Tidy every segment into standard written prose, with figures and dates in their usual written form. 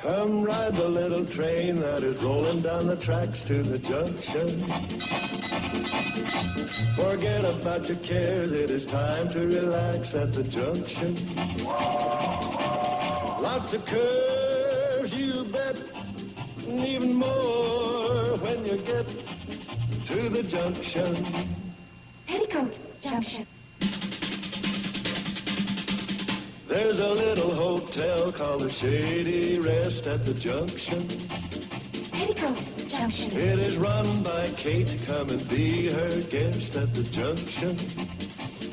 Come ride the little train that is rolling down the tracks to the junction. Forget about your cares, it is time to relax at the junction. Lots of curves, you bet, and even more when you get to the junction. Petticoat Junction. There's a little hotel called the Shady Rest at the junction. Petticoat Junction. It is run by Kate. Come and be her guest at the junction.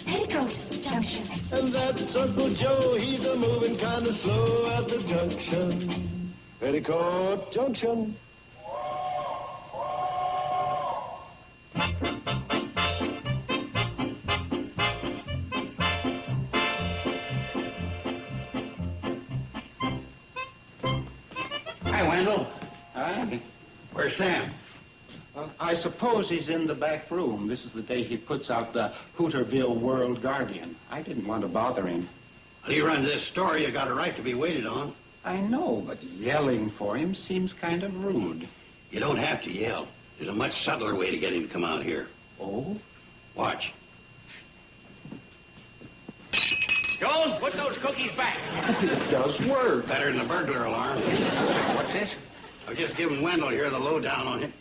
Petticoat Junction. And that's Uncle Joe. He's a moving kind of slow at the junction. Petticoat Junction. Hi, Wendell. Hi. Where's Sam? I suppose he's in the back room. This is the day he puts out the Hooterville World Guardian. I didn't want to bother him. Well, he runs this store. You got a right to be waited on. I know, but yelling for him seems kind of rude. You don't have to yell. There's a much subtler way to get him to come out here. Oh? Watch. Jones, put those cookies back. It does work. Better than the burglar alarm. What's this? I've just given Wendell here the lowdown on him.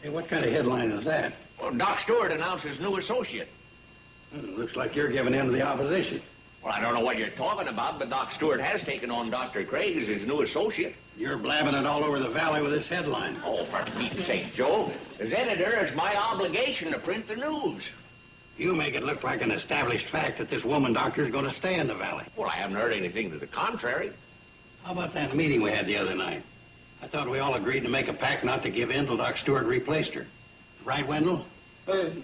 Hey, what kind of headline is that? Well, Doc Stewart announces new associate. Looks like you're giving in to the opposition. Well, I don't know what you're talking about, but Doc Stewart has taken on Dr. Craig as his new associate. You're blabbing it all over the valley with this headline. Oh, for Pete's sake, Joe. As editor, it's my obligation to print the news. You make it look like an established fact that this woman doctor's going to stay in the valley. Well, I haven't heard anything to the contrary. How about that meeting we had the other night? I thought we all agreed to make a pact not to give in till Doc Stewart replaced her. Right, Wendell?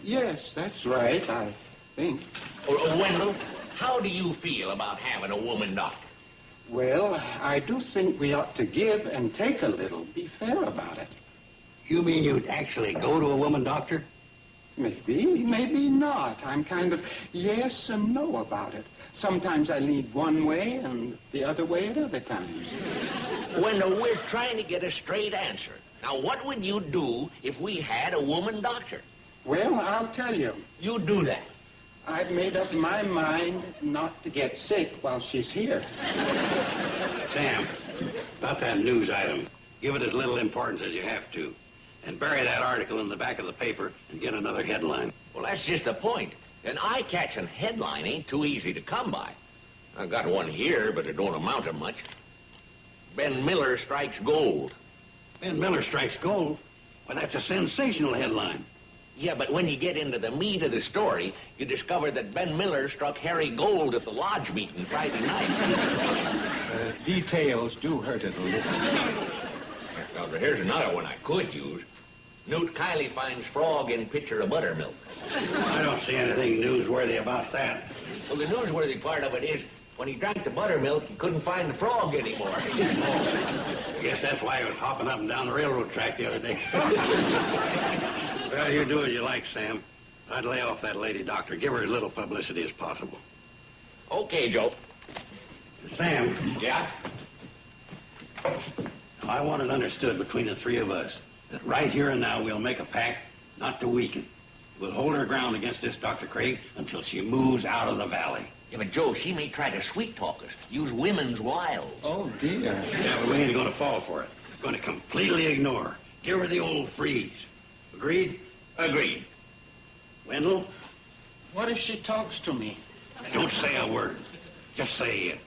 Yes, that's right, I think. Wendell, how do you feel about having a woman doctor? Well, I do think we ought to give and take a little. Be fair about it. You mean you'd actually go to a woman doctor? Maybe, maybe not. I'm kind of yes and no about it. Sometimes I lean one way and the other way at other times. Wendell, we're trying to get a straight answer. Now, what would you do if we had a woman doctor? Well, I'll tell you. You do that. I've made up my mind not to get sick while she's here. Sam, about that news item, give it as little importance as you have to. And bury that article in the back of the paper and get another headline. Well, that's just the point. An eye-catching headline ain't too easy to come by. I've got one here, but it don't amount to much. Ben Miller strikes gold. Ben Miller strikes gold? Well, that's a sensational headline. Yeah, but when you get into the meat of the story, you discover that Ben Miller struck Harry Gold at the lodge meeting Friday night. Details do hurt it a little. Now, here's another one I could use. Newt Kiley finds frog in pitcher of buttermilk. I don't see anything newsworthy about that. Well, the newsworthy part of it is, when he drank the buttermilk, he couldn't find the frog anymore. I guess that's why he was hopping up and down the railroad track the other day. Well, you do as you like, Sam. I'd lay off that lady doctor. Give her as little publicity as possible. Okay, Joe. Sam, Yeah? I want it understood between the three of us that right here and now we'll make a pact not to weaken. We'll hold her ground against this Dr. Craig until she moves out of the valley. Yeah, but Joe, she may try to sweet-talk us, use women's wiles. Oh, dear. Yeah, but we ain't going to fall for it. We're going to completely ignore. Give her the old freeze. Agreed? Agreed. Wendell, What if she talks to me? don't say a word. Just say,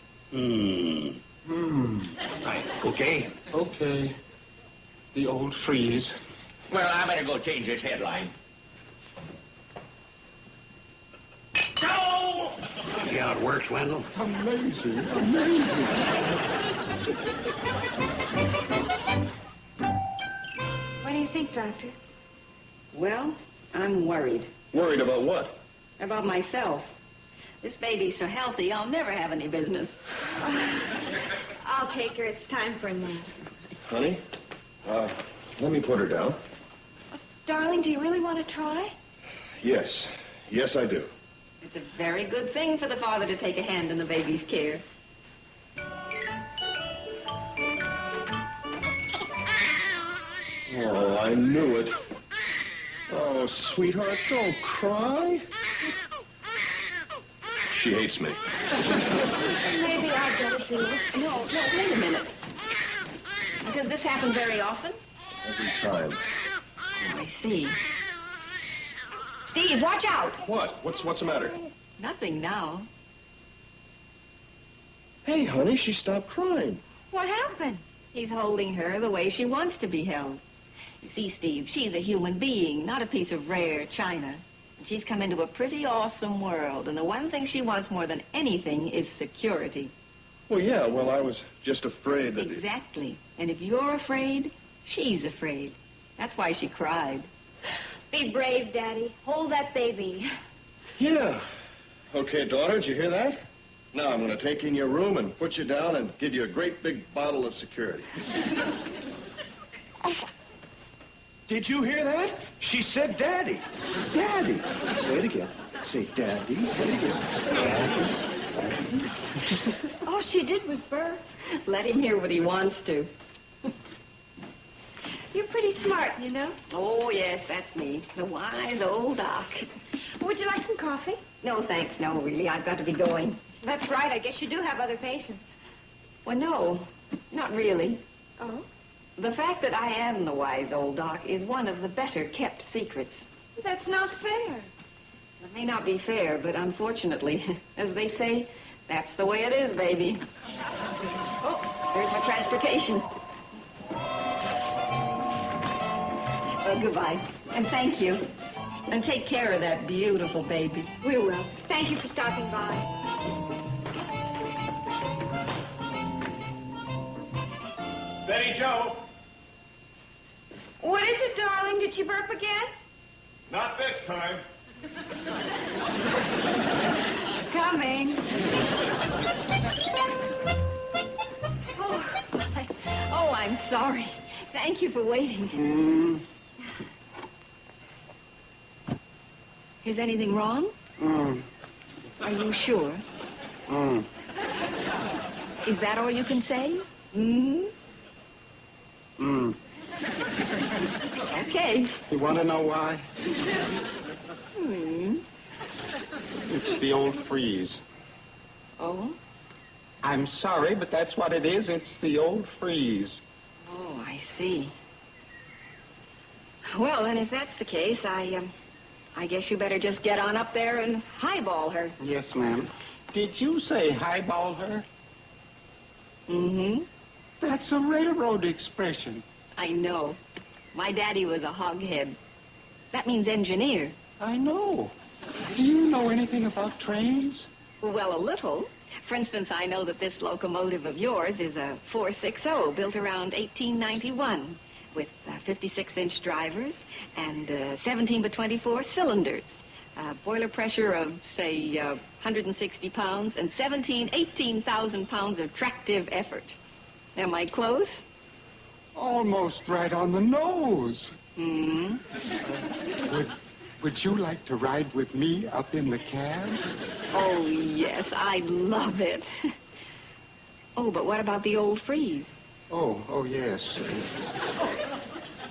Right, okay? Okay. The old freeze. Well, I better go change this headline. Joe! See how it works, Wendell? Amazing, amazing. What do you think, Doctor? Well, I'm worried Worried about what? about myself. This baby's so healthy, I'll never have any business. I'll take her. It's time for a nap. Honey, let me put her down. Darling, do you really want to try? Yes. Yes, I do. It's a very good thing for the father to take a hand in the baby's care. Oh, I knew it. Oh, sweetheart, don't cry. She hates me. Maybe I'd better do it. No, wait a minute. Does this happen very often? Every time. Oh, I see. Steve, watch out! What? What's the matter? Nothing now. Hey, honey, she stopped crying. What happened? He's holding her the way she wants to be held. You see, Steve, she's a human being, not a piece of rare china. And she's come into a pretty awesome world, and the one thing she wants more than anything is security. Well, yeah, I was just afraid that... Exactly. And if you're afraid, she's afraid. That's why she cried. Be brave, Daddy. Hold that baby. Yeah. Okay, daughter, did you hear that? Now I'm going to take you in your room and put you down and give you a great big bottle of security. Did you hear that? She said daddy. Daddy. Say it again. Say daddy. Say it again. Daddy. All she did was burr. Let him hear what he wants to. You're pretty smart, you know. Oh, yes, that's me. The wise old doc. Would you like some coffee? No, thanks. No, really. I've got to be going. That's right. I guess you do have other patients. Well, no, not really. Oh? The fact that I am the wise old doc is one of the better kept secrets. That's not fair. It may not be fair, but unfortunately, as they say, that's the way it is, baby. Oh, there's my transportation. Oh, goodbye. And thank you. And take care of that beautiful baby. We will. Thank you for stopping by. Betty Joe, What is it, darling? Did she burp again? not this time. Coming. Oh, I'm sorry. Thank you for waiting. Is anything wrong? Are you sure? Is that all you can say? Okay. You want to know why? It's the old freeze. Oh? I'm sorry, but that's what it is. It's the old freeze. Oh, I see. Well, then, if that's the case, I guess you better just get on up there and highball her. Yes, ma'am. Did you say highball her? Mm-hmm. That's a railroad expression. I know. My daddy was a hoghead. That means engineer. I know. Do you know anything about trains? Well, a little. For instance, I know that this locomotive of yours is a 460 built around 1891 with 56-inch drivers and 17 by 24 cylinders. Boiler pressure of, say, 160 pounds and 18,000 pounds of tractive effort. Am I close? Almost right on the nose. Mm-hmm. Would you like to ride with me up in the cab? Oh, yes, I'd love it. Oh, but what about the old freeze? Oh, yes.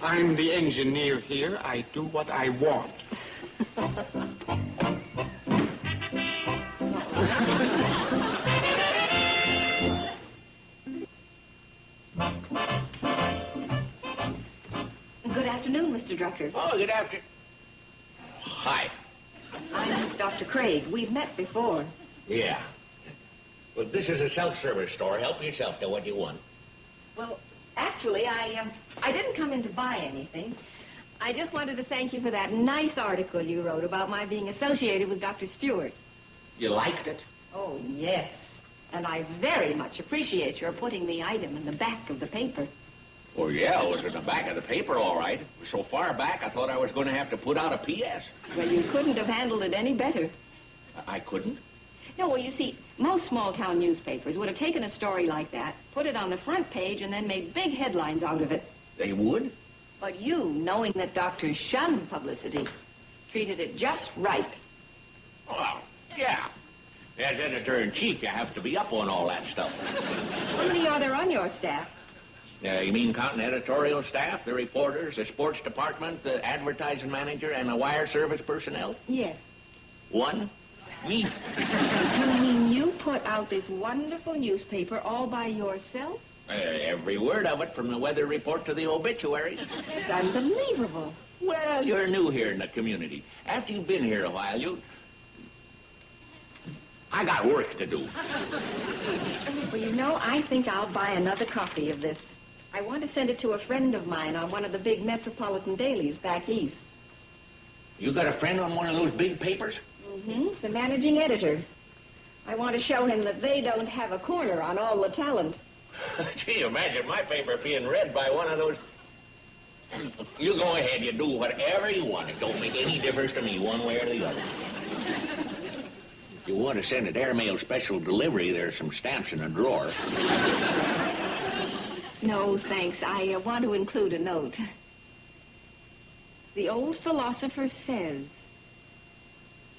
I'm the engineer here. I do what I want. Good afternoon, Mr. Drucker. Oh, good afternoon. Hi. I'm Dr. Craig. We've met before. Yeah. Well, this is a self-service store. Help yourself to what you want. Well, actually, I didn't come in to buy anything. I just wanted to thank you for that nice article you wrote about my being associated with Dr. Stewart. You liked it? Oh, yes. And I very much appreciate your putting the item in the back of the paper. Oh, yeah, it was in the back of the paper, all right. It was so far back, I thought I was going to have to put out a P.S. Well, you couldn't have handled it any better. I couldn't? No, well, you see, most small-town newspapers would have taken a story like that, put it on the front page, and then made big headlines out of it. They would? But you, knowing that doctors shun publicity, treated it just right. Well, yeah. As editor-in-chief, you have to be up on all that stuff. How many are there on your staff? You mean counting editorial staff, the reporters, the sports department, the advertising manager, and the wire service personnel? Yes. One? Me. You mean you put out this wonderful newspaper all by yourself? Every word of it, from the weather report to the obituaries. It's unbelievable. Well, you're new here in the community. After you've been here a while, I got work to do. Well, you know, I think I'll buy another copy of this. I want to send it to a friend of mine on one of the big metropolitan dailies back east. You got a friend on one of those big papers? Mm-hmm. The managing editor. I want to show him that they don't have a corner on all the talent. Gee, imagine my paper being read by one of those... You go ahead, you do whatever you want. It don't make any difference to me one way or the other. If you want to send it airmail special delivery, there's some stamps in a drawer. No, thanks. I want to include a note. The old philosopher says.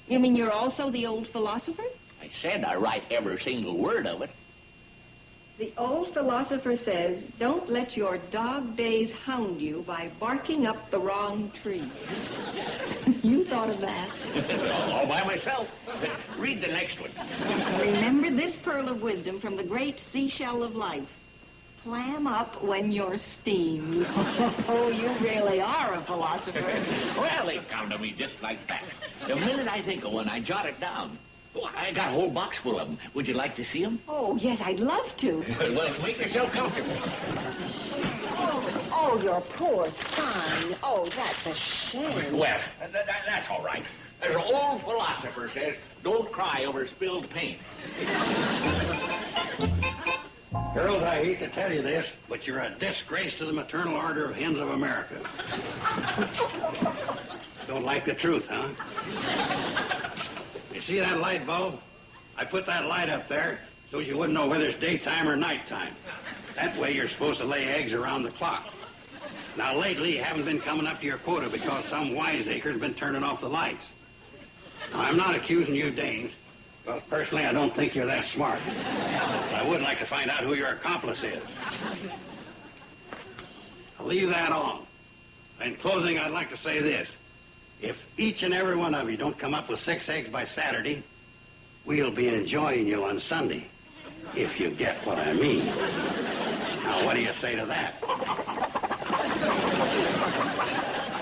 You mean you're also the old philosopher? I said I write every single word of it. The old philosopher says, don't let your dog days hound you by barking up the wrong tree. You thought of that. All by myself. Read the next one. Remember this pearl of wisdom from the great seashell of life. Clam up when you're steamed. Oh, you really are a philosopher. Well, they come to me just like that. The minute I think of one, I jot it down. Oh, I got a whole box full of them. Would you like to see them? Oh, yes, I'd love to. Well, make yourself comfortable. Oh, your poor son. Oh, that's a shame. Well, that's all right. As an old philosopher says, don't cry over spilled paint. Girls, I hate to tell you this, but you're a disgrace to the maternal order of hens of America. Don't like the truth, huh? You see that light bulb? I put that light up there so you wouldn't know whether it's daytime or nighttime. That way you're supposed to lay eggs around the clock. Now, lately, you haven't been coming up to your quota because some wiseacre's been turning off the lights. Now, I'm not accusing you dames, because personally I don't think you're that smart. But I would like to find out who your accomplice is. I'll leave that on. In closing, I'd like to say this. If each and every one of you don't come up with 6 eggs by Saturday, we'll be enjoying you on Sunday, if you get what I mean. Now, what do you say to that?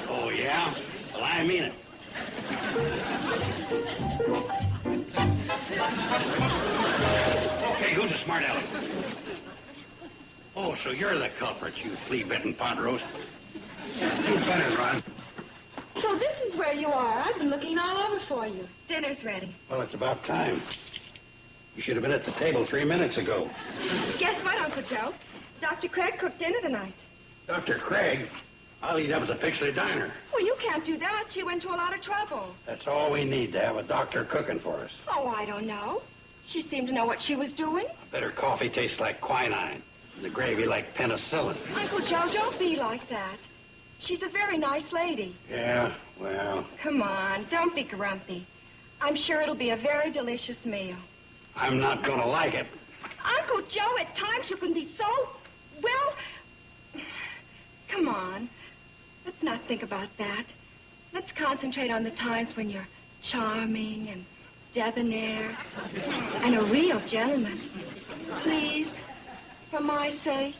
Oh, yeah? Well, I mean it. Okay, who's a smart aleck? Oh, so you're the culprit, you flea-bitten pot roast. You better run. So this is where you are. I've been looking all over for you. Dinner's ready. Well, it's about time. You should have been at the table 3 minutes ago. Guess what, Uncle Joe? Dr. Craig cooked dinner tonight. Dr. Craig, I'll eat up as a Pixley diner. Well, you can't do that. She went to a lot of trouble. That's all we need to have a doctor cooking for us. Oh, I don't know. She seemed to know what she was doing. I bet her coffee tastes like quinine, and the gravy like penicillin. Uncle Joe, don't be like that. She's a very nice lady. Yeah, well, Come on, don't be grumpy. I'm sure it'll be a very delicious meal. I'm not going to like it. Uncle Joe, at times you can be so... Well... Come on. Let's not think about that. Let's concentrate on the times when you're charming and debonair and a real gentleman. Please, for my sake.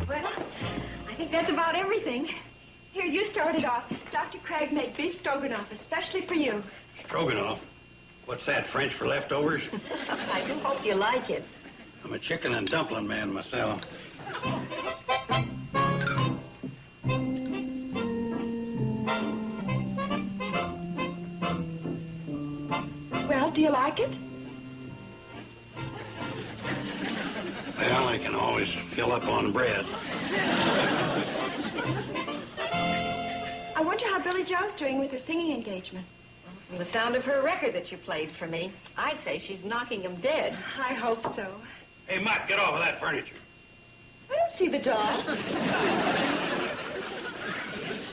Well, I think that's about everything. Here, you started off. Dr. Craig made beef stroganoff especially for you. Stroganoff? What's that, French for leftovers? I do hope you like it. I'm a chicken and dumpling man myself. Well, do you like it? Well, I can always fill up on bread. I wonder how Billy Joe's doing with her singing engagement. From the sound of her record that you played for me, I'd say she's knocking him dead. I hope so. Hey, Mutt, get off of that furniture. I don't see the dog.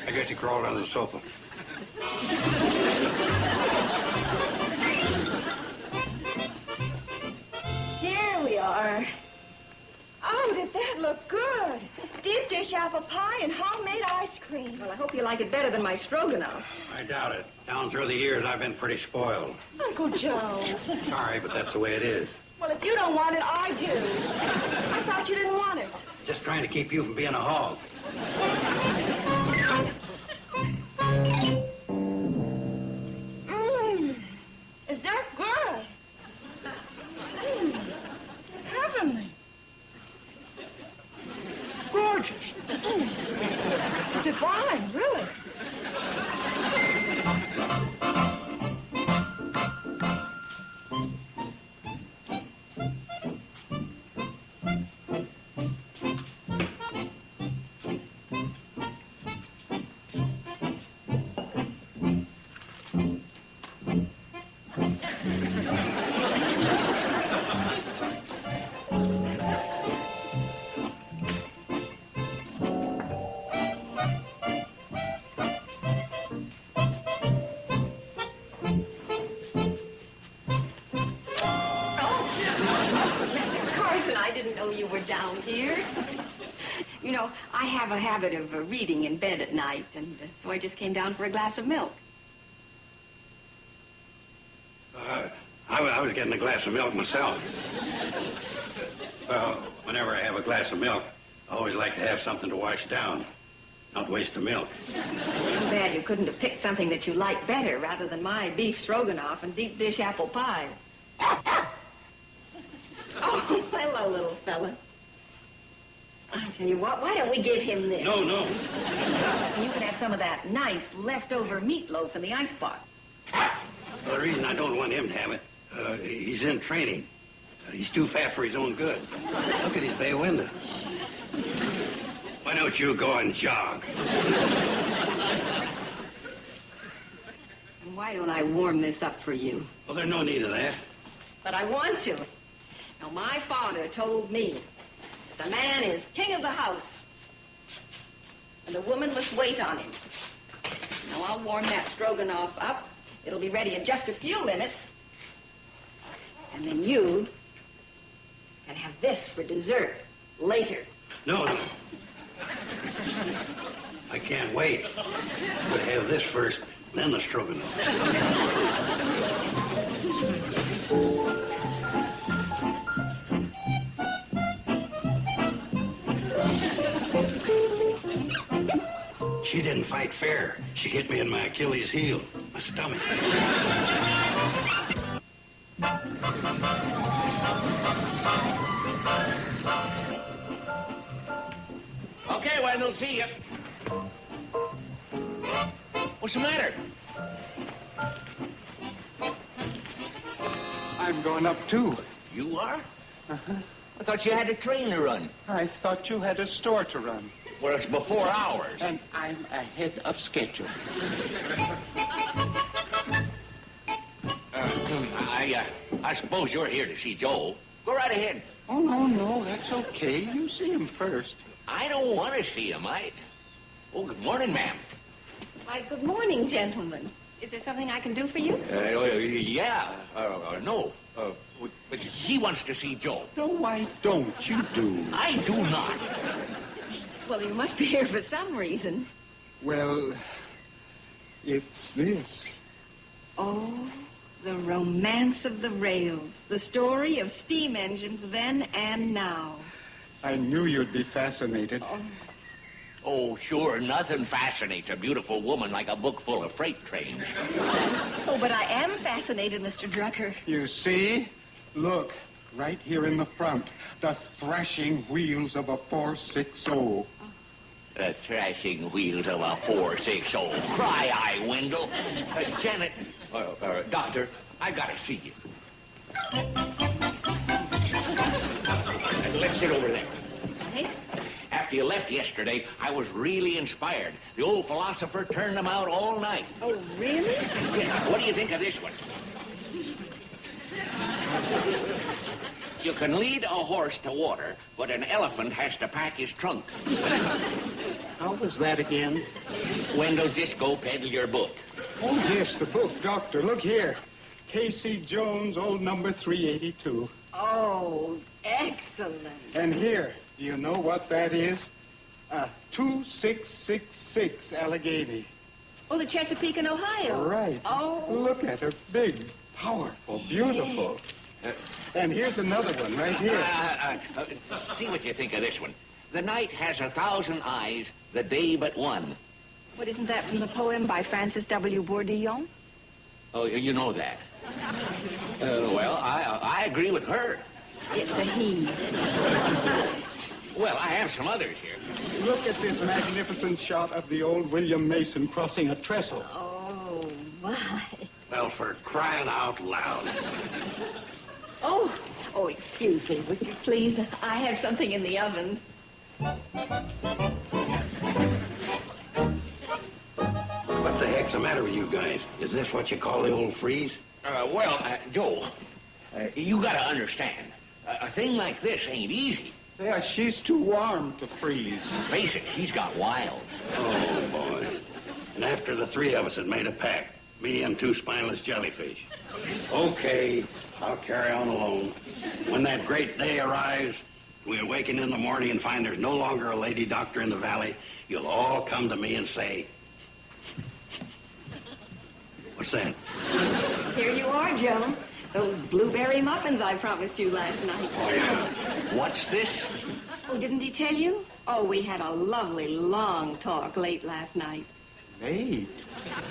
I guess he crawled under the sofa. pie and homemade ice cream. Well, I hope you like it better than my stroganoff. I doubt it. Down through the years, I've been pretty spoiled. Uncle Joe. Sorry, but that's the way it is. Well, if you don't want it, I do. I thought you didn't want it. Just trying to keep you from being a hog. Is that good? Heavenly. Gorgeous. Divine, really. You were down here. You know, I have a habit of reading in bed at night, and so I just came down for a glass of milk. I was getting a glass of milk myself. Well, whenever I have a glass of milk, I always like to have something to wash down, not waste the milk. Too bad you couldn't have picked something that you like better rather than my beef stroganoff and deep dish apple pie. Oh, hello, little fella. I'll tell you what, why don't we give him this? No. You can have some of that nice leftover meatloaf in the icebox. Well, the reason I don't want him to have it, he's in training. He's too fat for his own good. Look at his bay window. Why don't you go and jog? And why don't I warm this up for you? Well, there's no need of that. But I want to. Now, my father told me that the man is king of the house, and the woman must wait on him. Now, I'll warm that stroganoff up. It'll be ready in just a few minutes. And then you can have this for dessert later. No. I can't wait. We'll have this first, then the stroganoff. She didn't fight fair. She hit me in my Achilles heel, my stomach. Okay, Wendell, see you. What's the matter? I'm going up, too. You are? Uh-huh. I thought you had a train to run. I thought you had a store to run. Well, it's before hours. And I'm ahead of schedule. I suppose you're here to see Joe. Go right ahead. Oh, no, that's okay. You see him first. I don't want to see him. Oh, good morning, ma'am. Why, good morning, gentlemen. Is there something I can do for you? Yeah. No. But he wants to see Joe. No, why don't you do? I do not. Well, you must be here for some reason. Well, it's this. Oh, the romance of the rails. The story of steam engines then and now. I knew you'd be fascinated. Oh, sure, nothing fascinates a beautiful woman like a book full of freight trains. Oh, but I am fascinated, Mr. Drucker. You see? Look, right here in the front, the thrashing wheels of a 460. The thrashing wheels of a 460. Cry-eye, Wendell. Janet, Doctor, I've got to see you. Let's sit over there. Hey? After you left yesterday, I was really inspired. The old philosopher turned them out all night. Oh, really? Yeah, what do you think of this one? You can lead a horse to water, but an elephant has to pack his trunk. How was that again? Wendell, just go peddle your book. Oh, yes, the book, Doctor. Look here. Casey Jones, old number 382. Oh, excellent. And here, do you know what that is? 2666 Allegheny. Oh, the Chesapeake in Ohio. Right. Oh. Look at her. Big, powerful, beautiful. And here's another one right here. See what you think of this one. The night has 1,000 eyes, the day but one. What, isn't that from the poem by Francis W. Bourdillon? Oh, you know that. Well, I agree with her. It's a he. Well, I have some others here. Look at this magnificent shot of the old William Mason crossing a trestle. Oh, my. Well, for crying out loud. Oh, excuse me, would you please? I have something in the oven. What the heck's the matter with you guys? Is this what you call the old freeze? Joe, you gotta understand. A thing like this ain't easy. Yeah, she's too warm to freeze. Face it, she's got wild. Oh, boy. And after the three of us had made a pact, me and two spineless jellyfish. Okay, I'll carry on alone. When that great day arrives, we awaken in the morning and find there's no longer a lady doctor in the valley, you'll all come to me and say, what's that? Here you are, Joe. Those blueberry muffins I promised you last night. Oh, yeah. What's this? Oh, didn't he tell you? Oh, we had a lovely, long talk late last night. Late?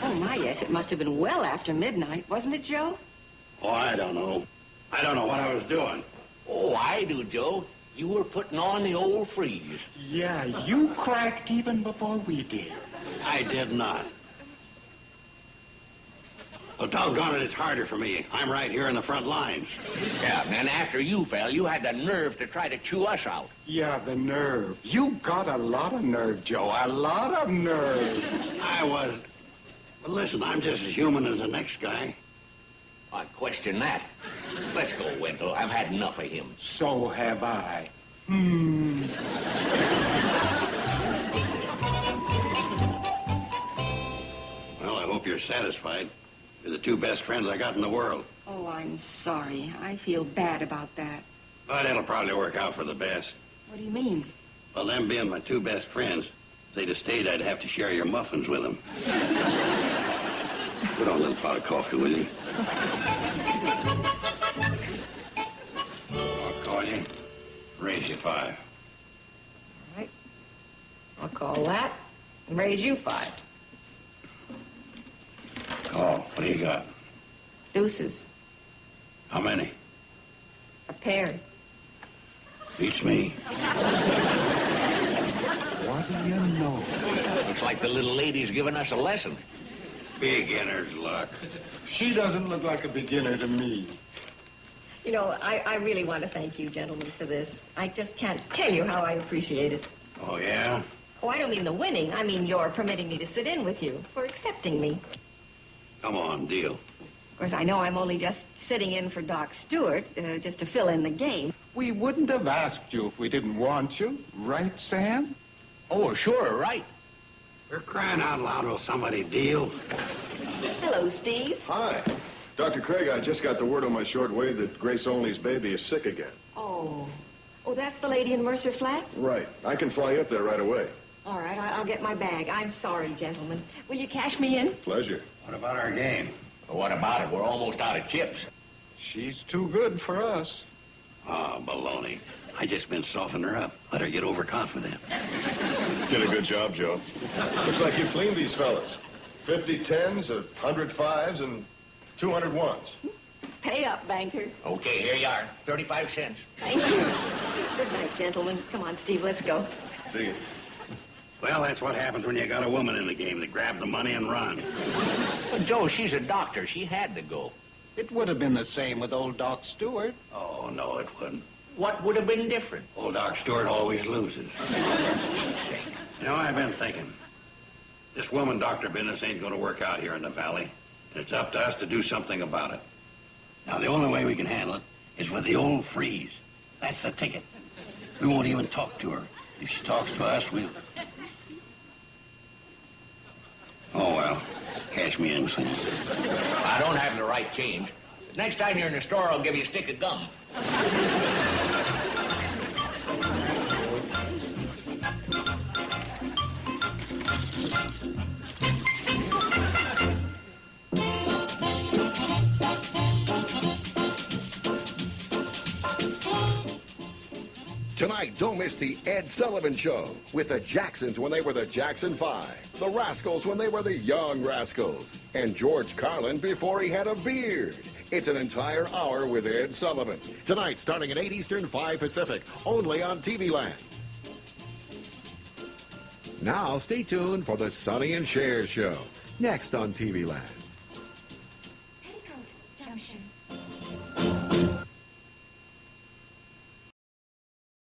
Oh, my, yes, it must have been well after midnight, wasn't it, Joe? Oh, I don't know. I don't know what I was doing. Oh, I do, Joe. You were putting on the old freeze. Yeah, you cracked even before we did. I did not. Well, doggone it, it's harder for me. I'm right here in the front lines. Yeah, and after you fell, you had the nerve to try to chew us out. Yeah, the nerve. You got a lot of nerve, Joe. A lot of nerve. I was. But listen, I'm just as human as the next guy. I question that. Let's go, Wendell. I've had enough of him. So have I. Well, I hope you're satisfied. You're the two best friends I got in the world. Oh, I'm sorry. I feel bad about that. But it'll probably work out for the best. What do you mean? Well, them being my two best friends, if they'd have stayed, I'd have to share your muffins with them. Put on a little pot of coffee, will you? I'll call you. Raise you 5. All right. I'll call that and raise you 5. Call. What do you got? Deuces. How many? A pair. Beats me. What do you know? Looks like the little lady's giving us a lesson. Beginner's luck. She doesn't look like a beginner to me. You know, I really want to thank you, gentlemen, for this. I just can't tell you how I appreciate it. Oh, yeah? Oh, I don't mean the winning. I mean your permitting me to sit in with you, for accepting me. Come on, deal. Of course, I know I'm only just sitting in for Doc Stewart, just to fill in the game. We wouldn't have asked you if we didn't want you. Right, Sam? Oh, sure, right. We're crying out loud, will somebody deal? Hello, Steve. Hi. Dr. Craig, I just got the word on my short wave that Grace Olney's baby is sick again. Oh, that's the lady in Mercer Flats? Right. I can fly up there right away. All right, I'll get my bag. I'm sorry, gentlemen. Will you cash me in? Pleasure. What about our game? What about it? We're almost out of chips. She's too good for us. Oh, baloney. I just been softening her up. Let her get overconfident. Did a good job, Joe. Looks like you cleaned these fellas. 50 10s, 100 5s, and 200 1s. Pay up, banker. Okay, here you are. 35 cents. Thank you. Good night, gentlemen. Come on, Steve, let's go. See you. Well, that's what happens when you got a woman in the game. They grab the money and run. But, Joe, she's a doctor. She had to go. It would have been the same with old Doc Stewart. Oh, no, it wouldn't. What would have been different? Old Doc Stewart always loses. You know, I've been thinking. This woman doctor business ain't going to work out here in the valley. And it's up to us to do something about it. Now, the only way we can handle it is with the old freeze. That's the ticket. We won't even talk to her. If she talks to us, we'll... Oh, well. Cash me in, son. I don't have the right change. Next time you're in the store, I'll give you a stick of gum. Don't miss the Ed Sullivan Show with the Jacksons when they were the Jackson 5, the Rascals when they were the Young Rascals, and George Carlin before he had a beard. It's an entire hour with Ed Sullivan. Tonight, starting at 8 Eastern, 5 Pacific, only on TV Land. Now, stay tuned for the Sonny and Cher Show, next on TV Land.